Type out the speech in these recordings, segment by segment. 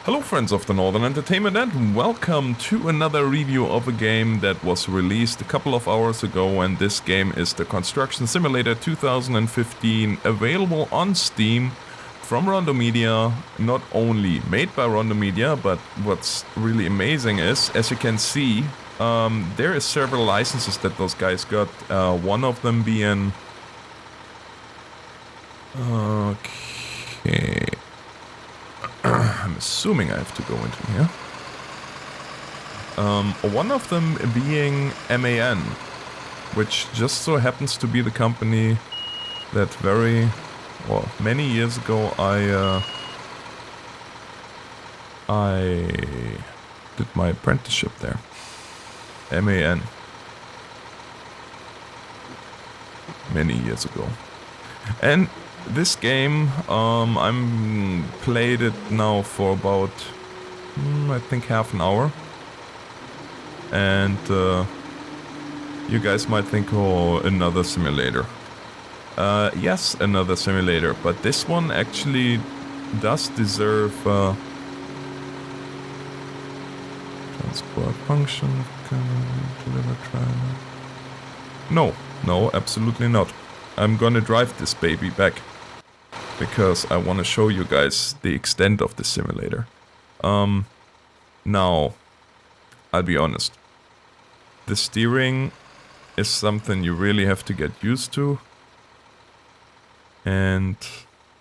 Hello friends of the Northern Entertainment and welcome to another review of a game that was released a couple of hours ago, and this game is the Construction Simulator 2015, available on Steam from Rondo Media. Not only made by Rondo Media, but what's really amazing is, as you can see, there is several licenses that those guys got, one of them being... Okay... I'm assuming I have to go into here. One of them being MAN, which just so happens to be the company that many years ago I did my apprenticeship there. MAN. Many years ago. And this game, I'm played it now for about, I think half an hour. And you guys might think, oh, another simulator. Yes, another simulator, but this one actually does deserve transport function, deliver trailer. No, absolutely not. I'm gonna drive this baby back, because I want to show you guys the extent of the simulator. Now, I'll be honest. The steering is something you really have to get used to. And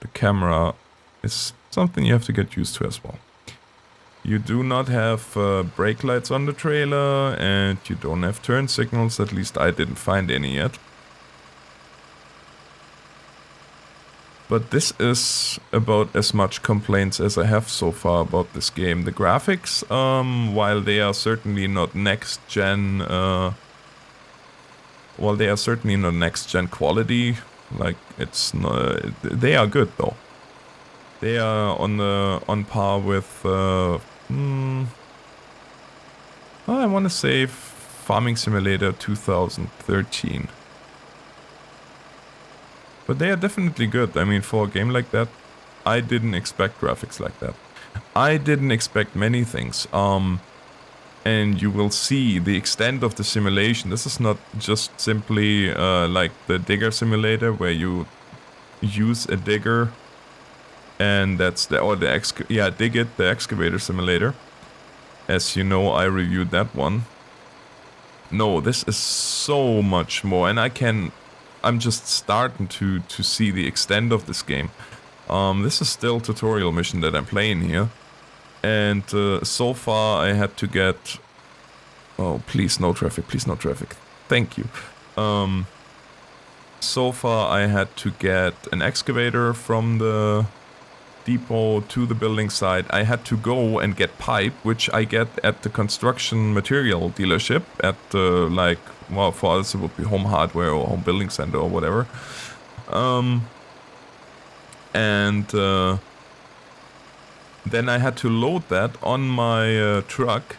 the camera is something you have to get used to as well. You do not have brake lights on the trailer, and you don't have turn signals, at least I didn't find any yet. But this is about as much complaints as I have so far about this game. The graphics, while they are certainly not next gen, quality, like it's not, they are good though. They are on par with, I want to say Farming Simulator 2013. But they are definitely good. I mean, for a game like that, I didn't expect graphics like that. I didn't expect many things. And you will see the extent of the simulation. This is not just simply like the digger simulator, where you use a digger, and that's the excavator simulator. As you know, I reviewed that one. No, this is so much more, and I'm just starting to see the extent of this game. This is still tutorial mission that I'm playing here. And so far I had to get... Oh, please no traffic, please no traffic. Thank you. So far I had to get an excavator from the depot to the building site. I had to go and get pipe, which I get at the construction material dealership at for us it would be Home Hardware or Home Building Center or whatever. Then I had to load that on my truck.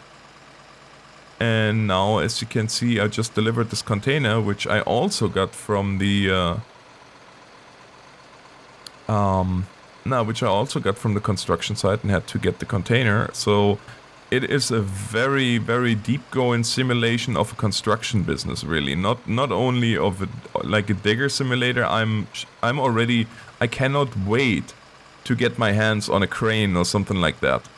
And now, as you can see, I just delivered this container, which I also got from the construction site, and had to get the container. So it is a very, very deep going simulation of a construction business, really. Not only of a digger simulator. I cannot wait to get my hands on a crane or something like that,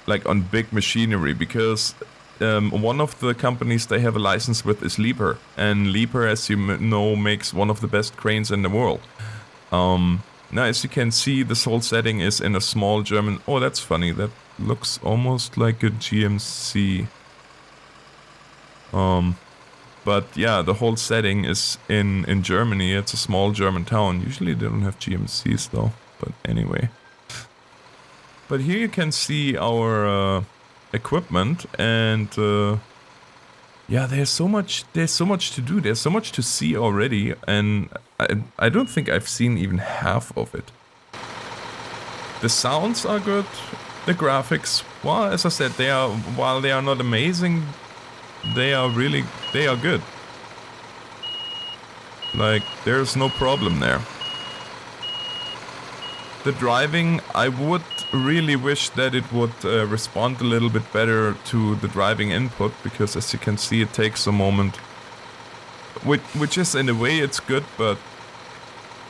like on big machinery, because one of the companies they have a license with is Leaper, and Leaper, as you know, makes one of the best cranes in the world. Now, as you can see, this whole setting is in a small German... Oh, that's funny. That looks almost like a GMC. But yeah, the whole setting is in Germany. It's a small German town. Usually they don't have GMCs though. But anyway. But here you can see our equipment, and yeah, there's so much to do. There's so much to see already, and I don't think I've seen even half of it. The sounds are good. The graphics, well, as I said, while they are not amazing, they are good. Like, there's no problem there. The driving, I would really wish that it would respond a little bit better to the driving input, because as you can see it takes a moment. Which is, in a way, it's good, but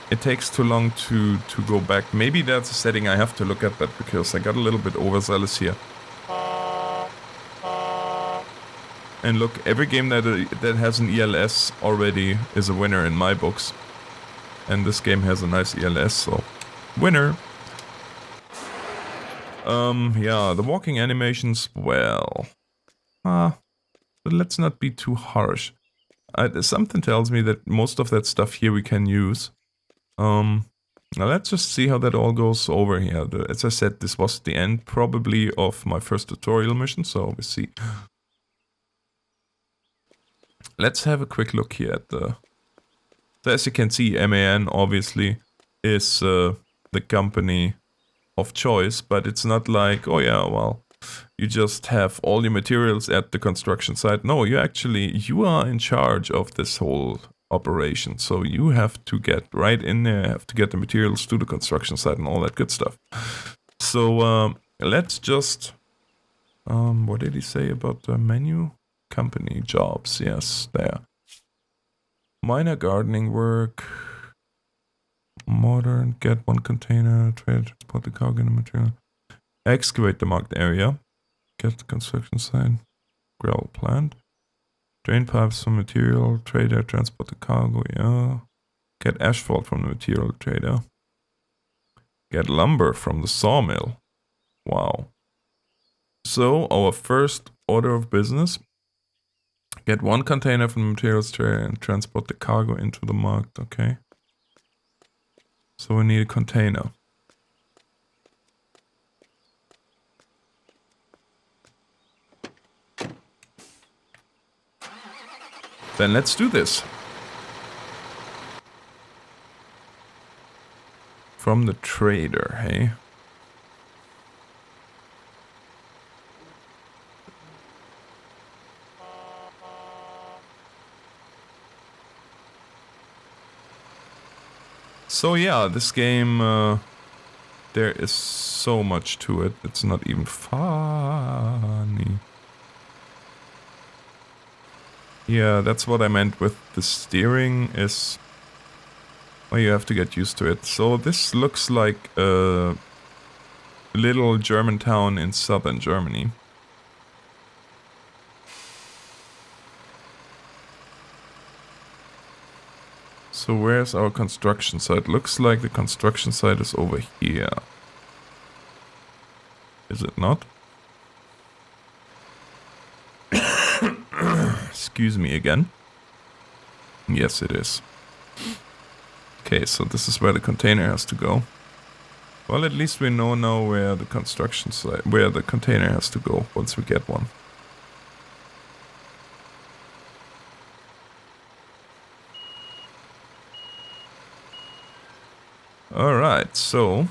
it takes too long to go back. Maybe that's a setting I have to look at that, because I got a little bit overzealous here. And look, every game that has an ELS already is a winner in my books. And this game has a nice ELS, so winner. Yeah, the walking animations, well, but let's not be too harsh. Something tells me that most of that stuff here we can use. Now let's just see how that all goes over here. As I said, this was the end probably of my first tutorial mission, so we see. Let's have a quick look here at the... So as you can see, MAN obviously is the company of choice, but it's not like, oh yeah, well, you just have all your materials at the construction site. No, you are in charge of this whole operation. So you have to get right in there, have to get the materials to the construction site and all that good stuff. So let's just, what did he say about the menu? Company jobs, yes, there. Minor gardening work. Modern, get one container, trade, transport the cargo and the material. Excavate the marked area. Get the construction site. Gravel plant. Drain pipes from material trader, transport the cargo, yeah. Get asphalt from the material trader. Get lumber from the sawmill. Wow. So, our first order of business. Get one container from the materials trader and transport the cargo into the marked, okay. So we need a container. Then let's do this. From the trader, hey? So yeah, this game, there is so much to it, it's not even funny. Yeah, that's what I meant with the steering is... Well, you have to get used to it. So this looks like a little German town in southern Germany. So where's our construction site? Looks like the construction site is over here. Is it not? Excuse me again. Yes, it is. Okay, so this is where the container has to go. Well, at least we know now where the construction site, where the container has to go once we get one. Alright, so...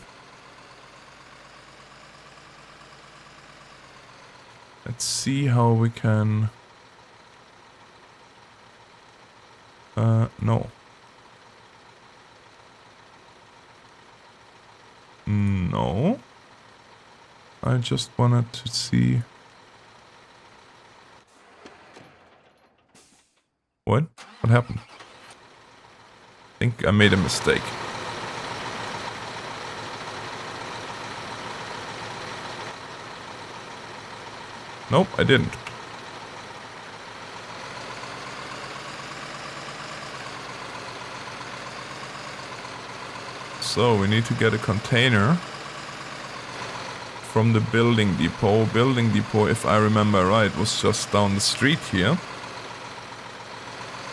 Let's see how we can... no. No. I just wanted to see... What? What happened? I think I made a mistake. Nope, I didn't. So we need to get a container from the building depot. Building depot, if I remember right, was just down the street here.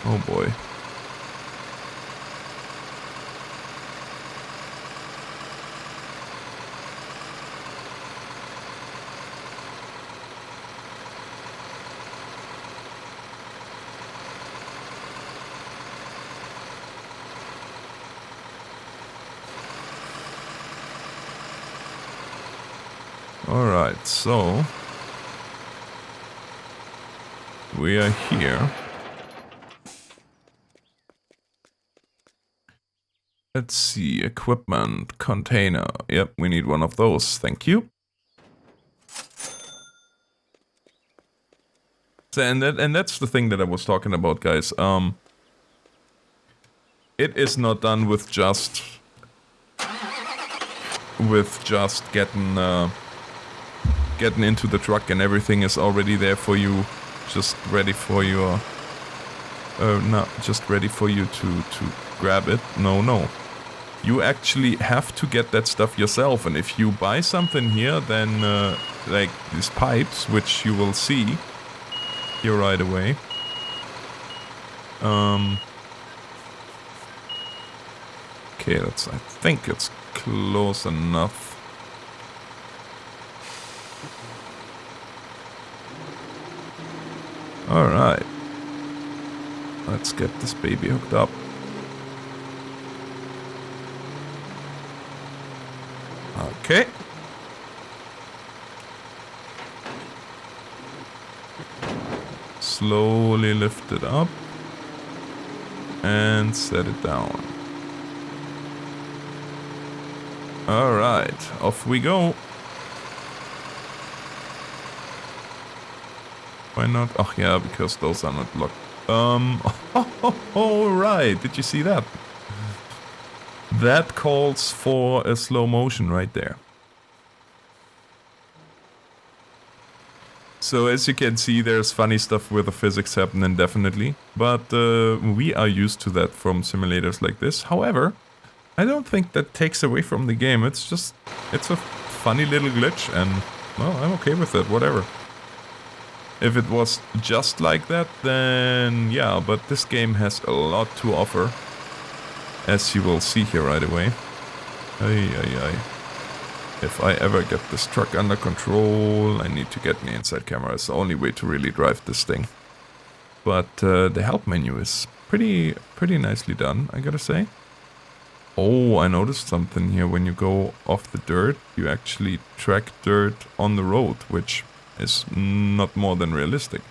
Oh boy. Alright, so we are here. Let's see, equipment, container. Yep, we need one of those, thank you. So, and that's the thing that I was talking about, guys. It is not done with just getting into the truck and everything is already there for you, just ready for your not just ready for you to grab it. No. You actually have to get that stuff yourself, and if you buy something here, then like these pipes, which you will see here right away. Okay, I think it's close enough. Alright. Let's get this baby hooked up. Okay. Slowly lift it up. And set it down. Alright, off we go. Why not? Oh yeah, because those are not locked. Alright, did you see that? That calls for a slow motion right there. So as you can see, there's funny stuff with the physics happening, definitely. But we are used to that from simulators like this. However, I don't think that takes away from the game. It's a funny little glitch, and well, I'm okay with it, whatever. If it was just like that, then yeah, but this game has a lot to offer, as you will see here right away. If I ever get this truck under control, I need to get me inside camera. It's the only way to really drive this thing. But the help menu is pretty nicely done, I gotta say. Oh, I noticed something here. When you go off the dirt, you actually track dirt on the road, which is not more than realistic.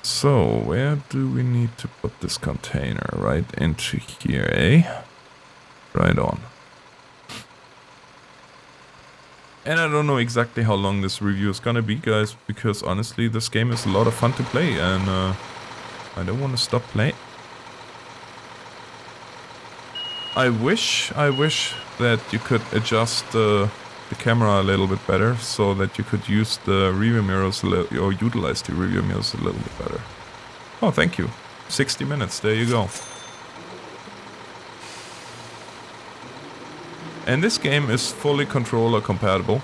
So, where do we need to put this container? Right into here, eh? Right on. And I don't know exactly how long this review is gonna be, guys, because honestly, this game is a lot of fun to play, and I don't want to stop playing. I wish that you could adjust the camera a little bit better, so that you could use the rearview mirrors or utilize the rearview mirrors a little bit better. Oh, thank you. 60 minutes, there you go. And this game is fully controller compatible.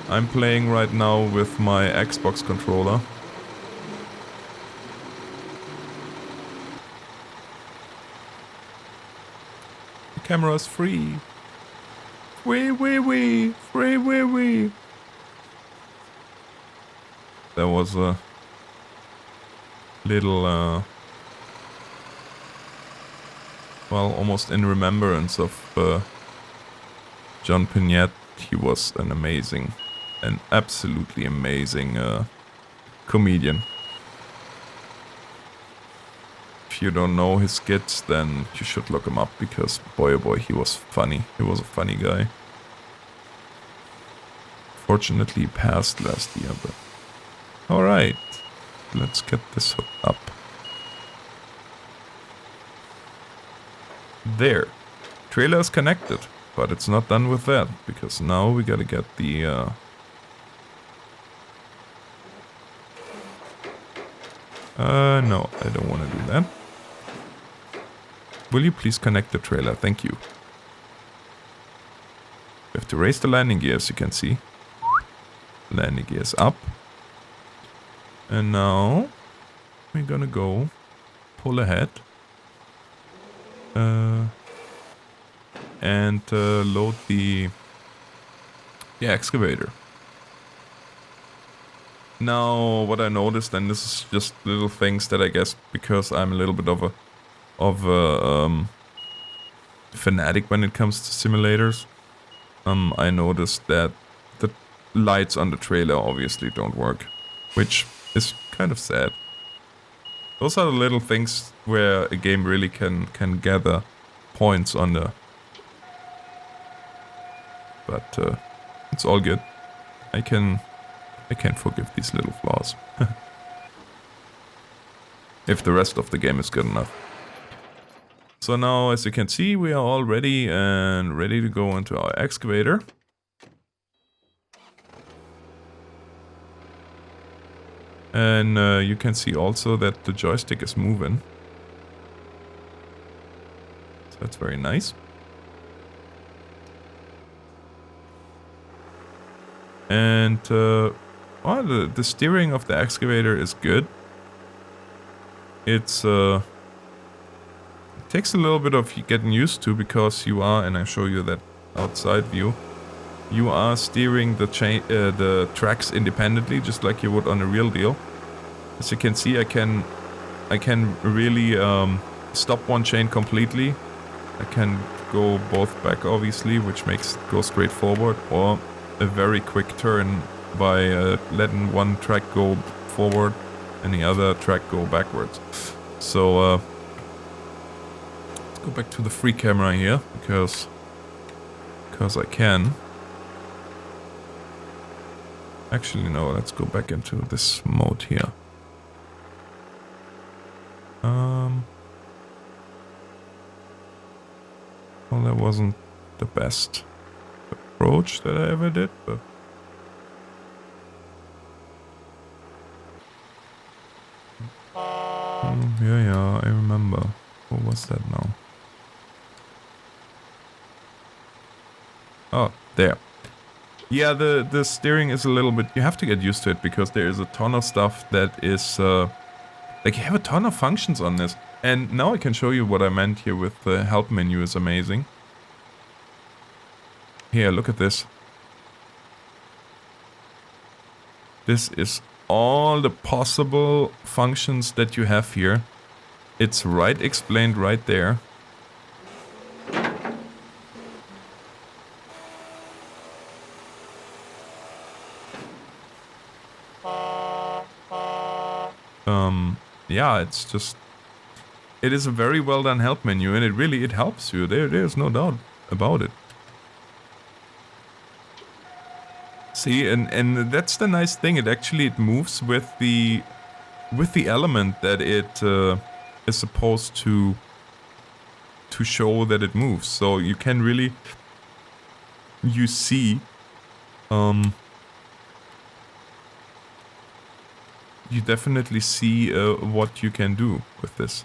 I'm playing right now with my Xbox controller. The camera is free. Free. There was a little, well, almost in remembrance of John Pignette. He was an absolutely amazing comedian. If you don't know his skits, then you should look him up, because boy oh boy, he was funny. He was a funny guy. Fortunately, he passed last year, but... Alright, let's get this hooked up. There. Trailer is connected, but it's not done with that, because now we gotta get the... no, I don't want to do that. Will you please connect the trailer? Thank you. We have to raise the landing gear, as you can see. Landing gears up. And now we're gonna go pull ahead. And load the excavator. Now, what I noticed, and this is just little things that I guess because I'm a little bit of a fanatic when it comes to simulators, I noticed that the lights on the trailer obviously don't work, which is kind of sad. Those are the little things where a game really can gather points on the... But it's all good. I can forgive these little flaws. If the rest of the game is good enough. So now, as you can see, we are all ready to go into our excavator. And you can see also that the joystick is moving. So that's very nice. And well, the steering of the excavator is good. It's it takes a little bit of getting used to, because you are, and I show you that outside view, you are steering the tracks independently, just like you would on a real deal. As you can see, I can really stop one chain completely. I can go both back, obviously, which makes it go straight forward, or a very quick turn by letting one track go forward and the other track go backwards. So let's go back to the free camera here, because I can. Actually, no, let's go back into this mode here. Well, that wasn't the best approach that I ever did, but... yeah, I remember. What was that now? Oh, there. Yeah, the steering is a little bit... You have to get used to it, because there is a ton of stuff that is... like, you have a ton of functions on this. And now I can show you what I meant here with the help menu is amazing. Here, look at this. This is all the possible functions that you have here. It's right explained right there. Yeah, it's just... It is a very well done help menu, and it helps you. There's no doubt about it. See, and that's the nice thing. It moves with the element that it is supposed to show that it moves. So you can really, you see, you definitely see what you can do with this.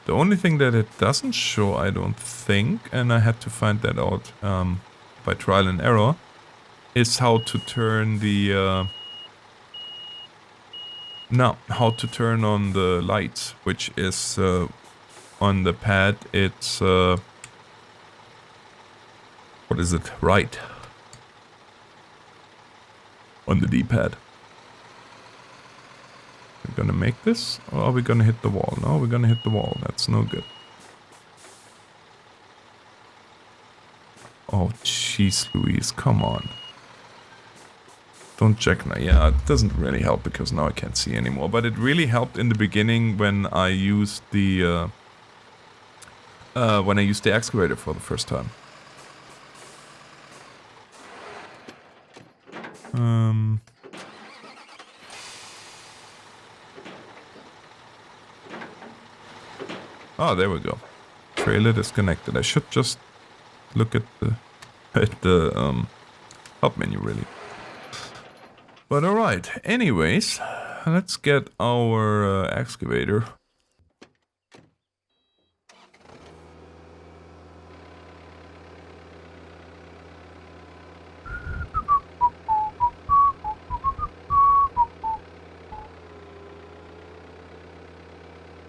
The only thing that it doesn't show, I don't think, and I had to find that out by trial and error, is how to turn the how to turn on the lights, which is on the pad. It's what is it? Right on the D-pad. We're gonna make this, or are we gonna hit the wall? No, we're gonna hit the wall. That's no good. Oh, jeez, Louise, come on. Don't check now. Yeah, it doesn't really help, because now I can't see anymore. But it really helped in the beginning when I used the excavator for the first time. Oh, there we go. Trailer disconnected. I should just look at the help menu, really. But alright, anyways, let's get our excavator.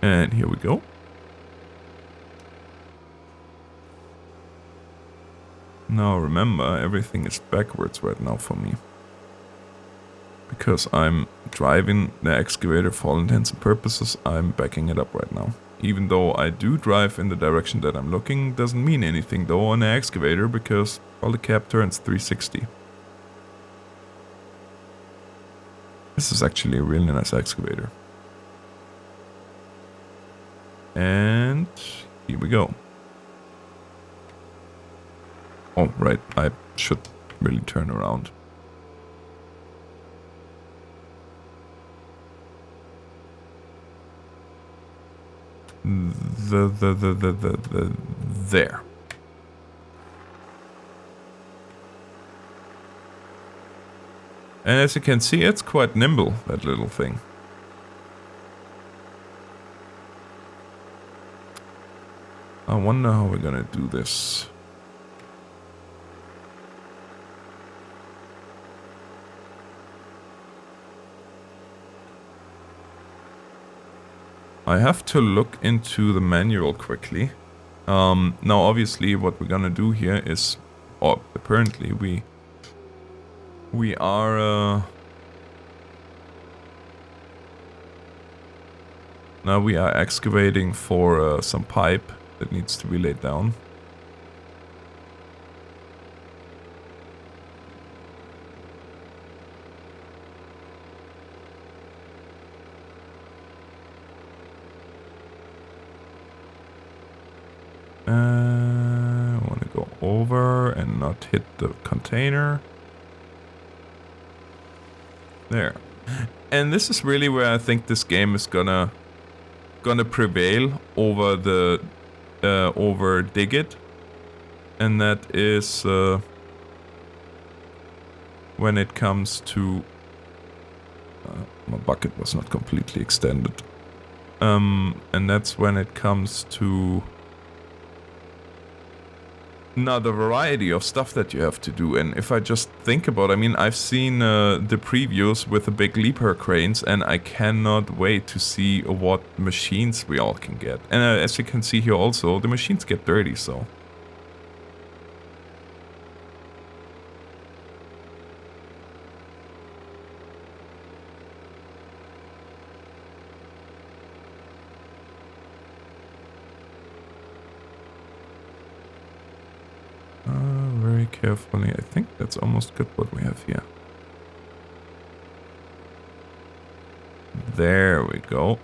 And here we go. Now remember, everything is backwards right now for me. Because I'm driving the excavator for all intents and purposes, I'm backing it up right now. Even though I do drive in the direction that I'm looking, doesn't mean anything though on the excavator, because all the cab turns 360. This is actually a really nice excavator. And here we go. Oh, right, I should really turn around. There. And as you can see, it's quite nimble, that little thing. I wonder how we're gonna do this. I have to look into the manual quickly. Now obviously what we're gonna do here is, or apparently we are now we are excavating for some pipe that needs to be laid down. I want to go over and not hit the container. There. And this is really where I think this game is gonna prevail over the over Dig It, and that is when it comes to my bucket was not completely extended, and that's when it comes to now the variety of stuff that you have to do. And if I just think about, I mean, I've seen the previews with the big leaper cranes, and I cannot wait to see what machines we all can get. And as you can see here also, the machines get dirty, so. Very carefully. I think that's almost good what we have here. There we go.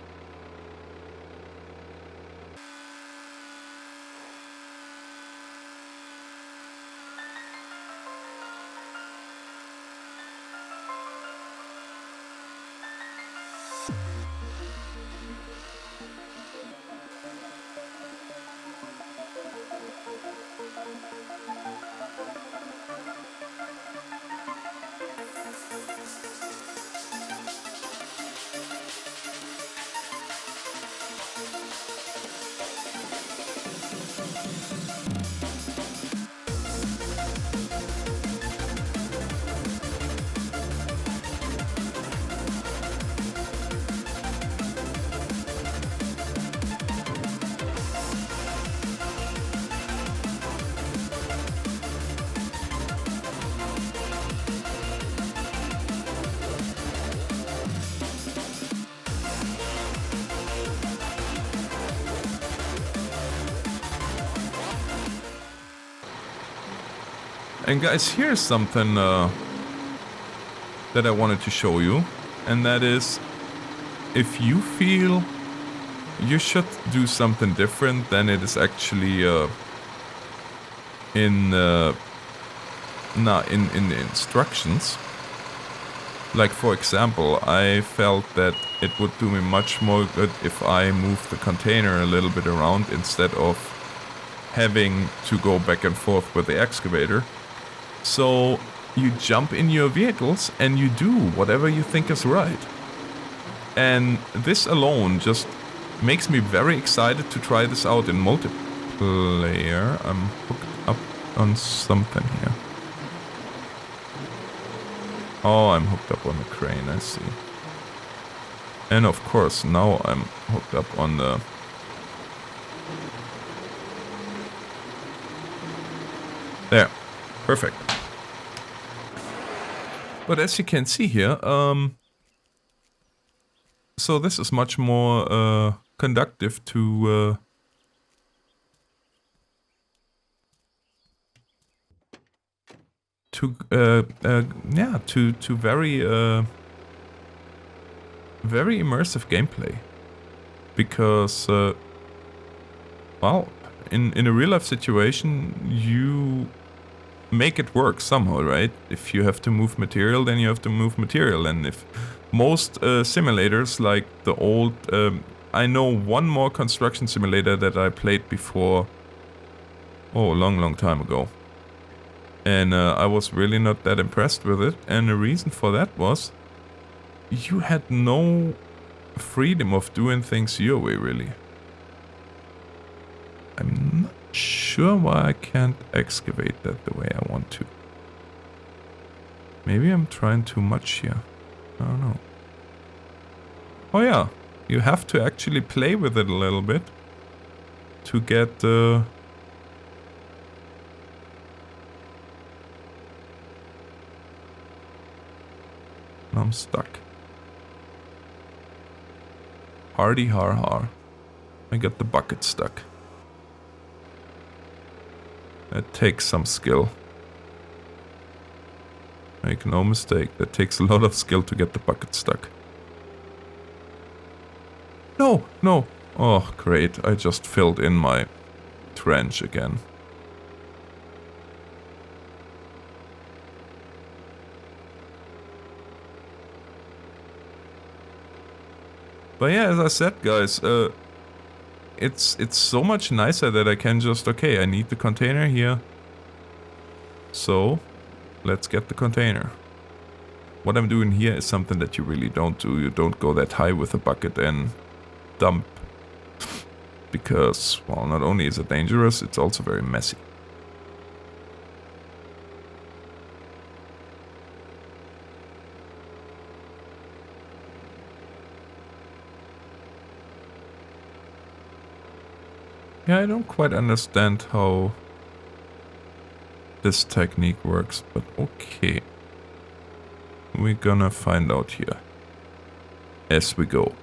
And guys, here's something that I wanted to show you, and that is, if you feel you should do something different, then it is actually in the instructions. Like for example, I felt that it would do me much more good if I moved the container a little bit around instead of having to go back and forth with the excavator. So you jump in your vehicles and you do whatever you think is right. And this alone just makes me very excited to try this out in multiplayer. I'm hooked up on something here. Oh, I'm hooked up on the crane, I see. And of course, now I'm hooked up on the... There. Perfect. But as you can see here, so this is much more conductive to very very immersive gameplay. Because, well, in a real life situation, you make it work somehow, right? If you have to move material, then you have to move material. And if most simulators, like the old, I know one more construction simulator that I played before, oh, a long time ago. And I was really not that impressed with it. And the reason for that was you had no freedom of doing things your way, really. I'm not sure why I can't excavate that the way I want to. Maybe I'm trying too much here. I don't know. Oh yeah, you have to actually play with it a little bit to get I'm stuck. Hardy har har. I got the bucket stuck. That takes some skill. Make no mistake, that takes a lot of skill to get the bucket stuck. No, no. Oh, great. I just filled in my trench again. But yeah, as I said, guys, it's so much nicer that I can just, okay, I need the container here. So, let's get the container. What I'm doing here is something that you really don't do. You don't go that high with a bucket and dump. Because, well, not only is it dangerous, it's also very messy. Yeah, I don't quite understand how this technique works, but okay. We're gonna find out here as we go.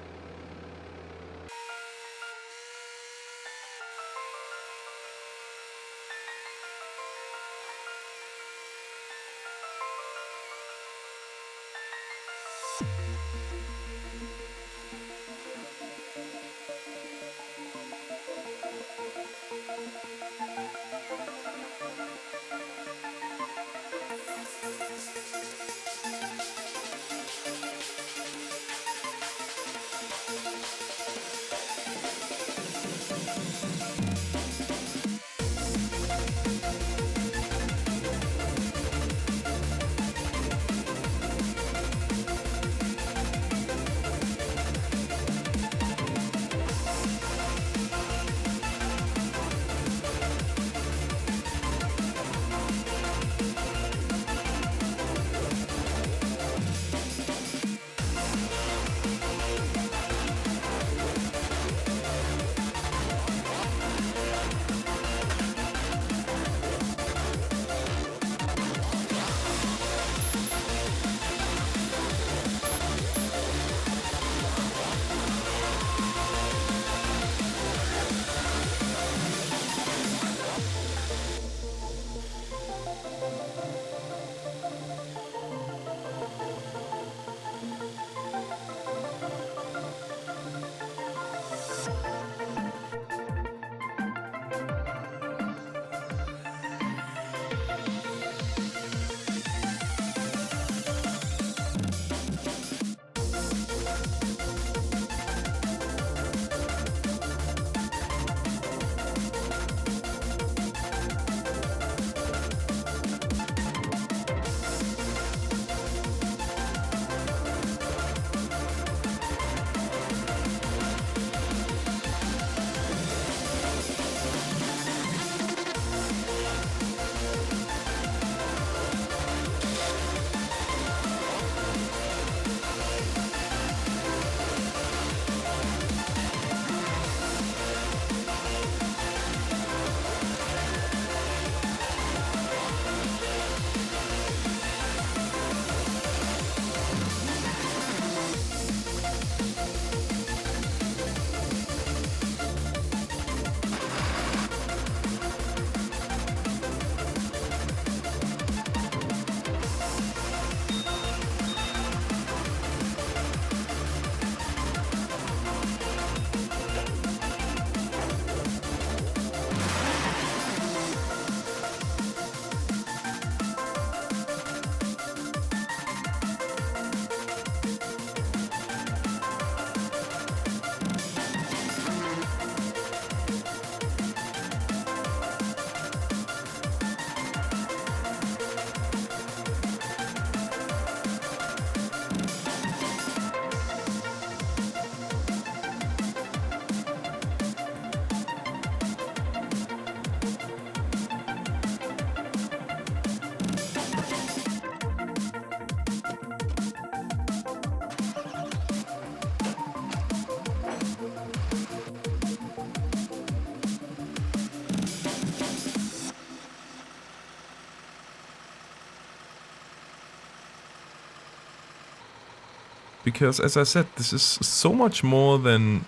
because as I said, this is so much more than,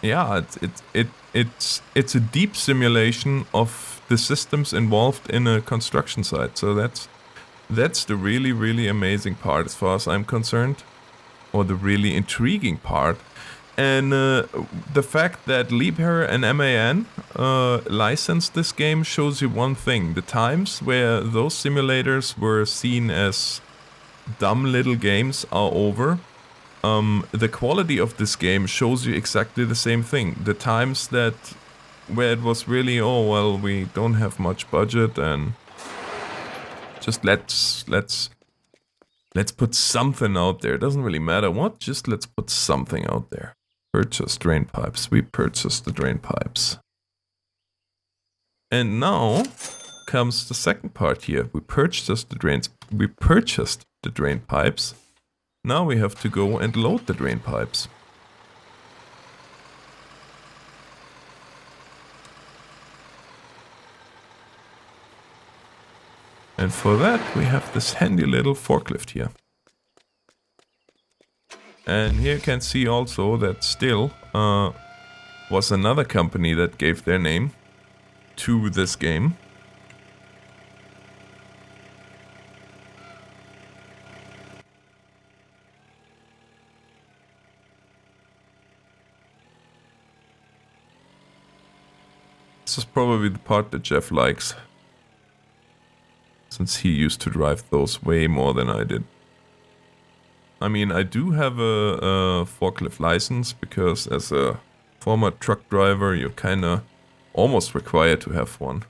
yeah, it's a deep simulation of the systems involved in a construction site. So that's the really amazing part as far as I'm concerned, or the really intriguing part. And the fact that Liebherr and MAN licensed this game shows you one thing. The times where those simulators were seen as dumb little games are over. The quality of this game shows you exactly the same thing. The times that where it was really, oh well, we don't have much budget and just let's put something out there. It doesn't really matter what, just let's put something out there. Purchase drain pipes. We purchased the drain pipes. And now comes the second part here. We purchased the drains. We purchased the drain pipes. Now we have to go and load the drain pipes. And for that we have this handy little forklift here. And here you can see also that still was another company that gave their name to this game. This is probably the part that Jeff likes, since he used to drive those way more than I did. I mean, I do have a forklift license, because as a former truck driver, you're kinda almost required to have one.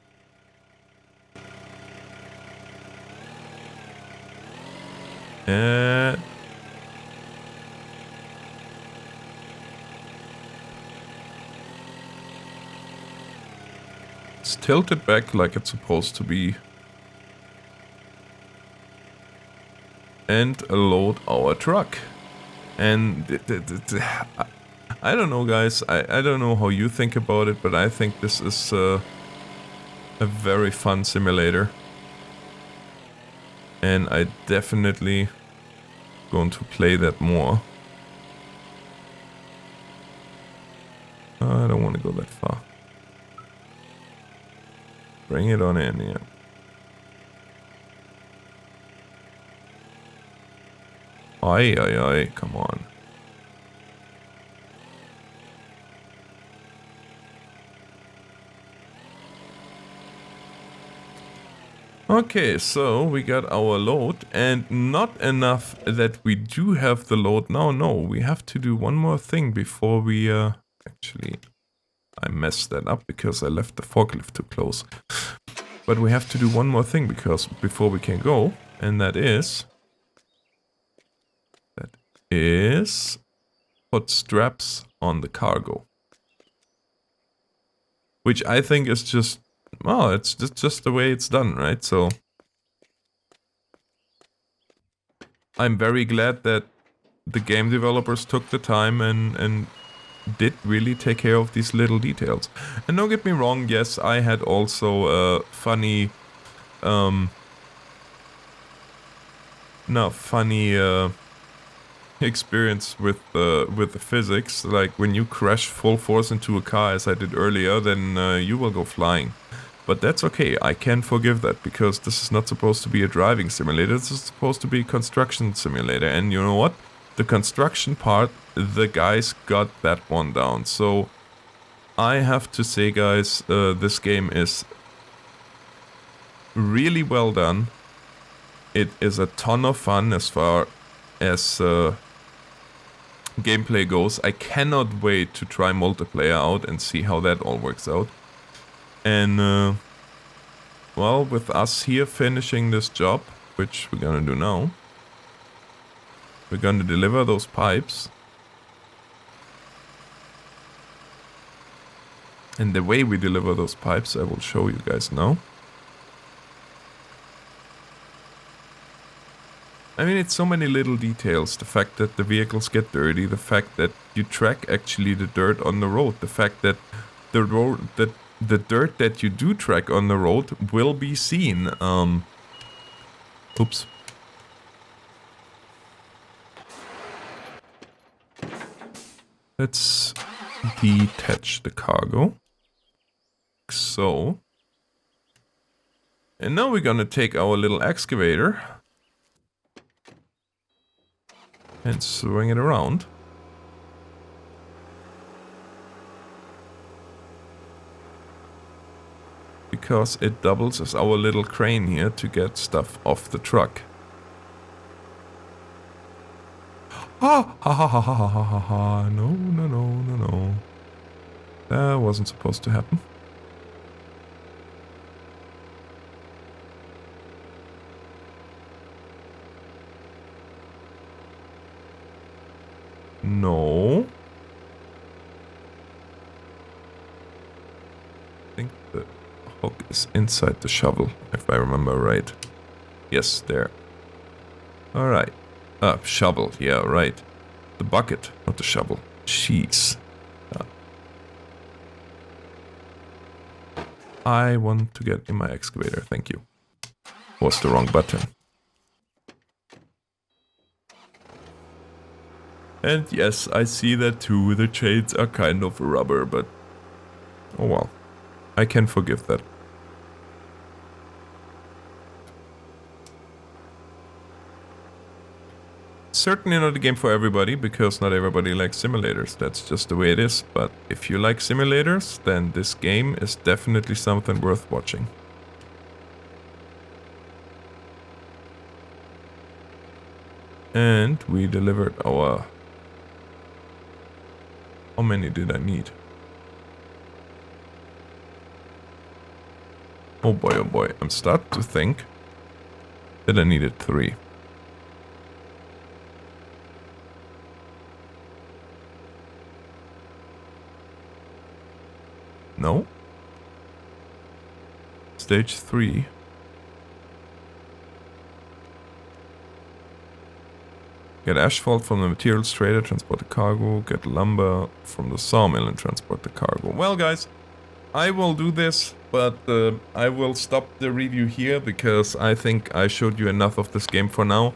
It's tilted back like it's supposed to be. And load our truck. And I don't know, guys. I don't know how you think about it, but I think this is a very fun simulator. And I definitely going to play that more. I don't want to go that far. Bring it on in, yeah. Aye, come on. Okay, so we got our load, and not enough that we do have the load now. No, we have to do one more thing before we, actually, I messed that up because I left the forklift too close. But we have to do one more thing because before we can go, and that is put straps on the cargo. Which I think is just, well, it's just the way it's done, right? So I'm very glad that the game developers took the time and did really take care of these little details. And don't get me wrong, yes, I had also a funny experience with the physics. Like when you crash full force into a car, as I did earlier, then you will go flying. But that's okay, I can forgive that, because this is not supposed to be a driving simulator, this is supposed to be a construction simulator. And you know what? The construction part, the guys got that one down. So I have to say, guys, this game is really well done. It is a ton of fun as far as gameplay goes. I cannot wait to try multiplayer out and see how that all works out. And well, with us here finishing this job, which we're gonna do now, we're gonna deliver those pipes. And the way we deliver those pipes, I will show you guys now. I mean, it's so many little details. The fact that the vehicles get dirty, the fact that you track actually the dirt on the road, the fact that the dirt that you do track on the road will be seen. Oops. Let's detach the cargo. So. And now we're gonna take our little excavator and swing it around. Because it doubles as our little crane here to get stuff off the truck. Ha ha ha ha ha ha ha ha. No, no, no, no, no. That wasn't supposed to happen. No. I think the hook is inside the shovel, if I remember right. Yes, there. Alright. Shovel, yeah, right. The bucket, not the shovel. Jeez. I want to get in my excavator, thank you. Was the wrong button. And yes, I see that too. The chains are kind of rubber, but oh well. I can forgive that. Certainly not a game for everybody, because not everybody likes simulators. That's just the way it is. But if you like simulators, then this game is definitely something worth watching. And we delivered our... How many did I need? Oh boy, I'm starting to think that I needed 3. No? Stage 3. Get asphalt from the materials trader, transport the cargo, get lumber from the sawmill and transport the cargo. Well guys, I will do this, but I will stop the review here because I think I showed you enough of this game for now.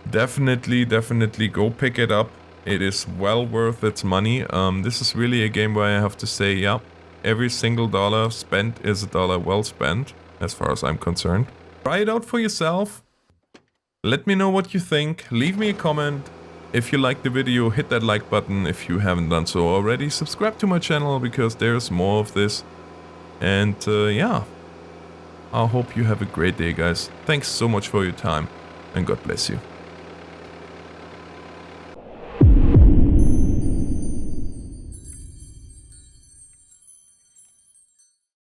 Definitely go pick it up. It is well worth its money. This is really a game where I have to say, yeah, every single dollar spent is a dollar well spent, as far as I'm concerned. Try it out for yourself. Let me know what you think. Leave me a comment. If you liked the video, hit that like button if you haven't done so already. Subscribe to my channel because there's more of this. And yeah, I hope you have a great day, guys. Thanks so much for your time and God bless you.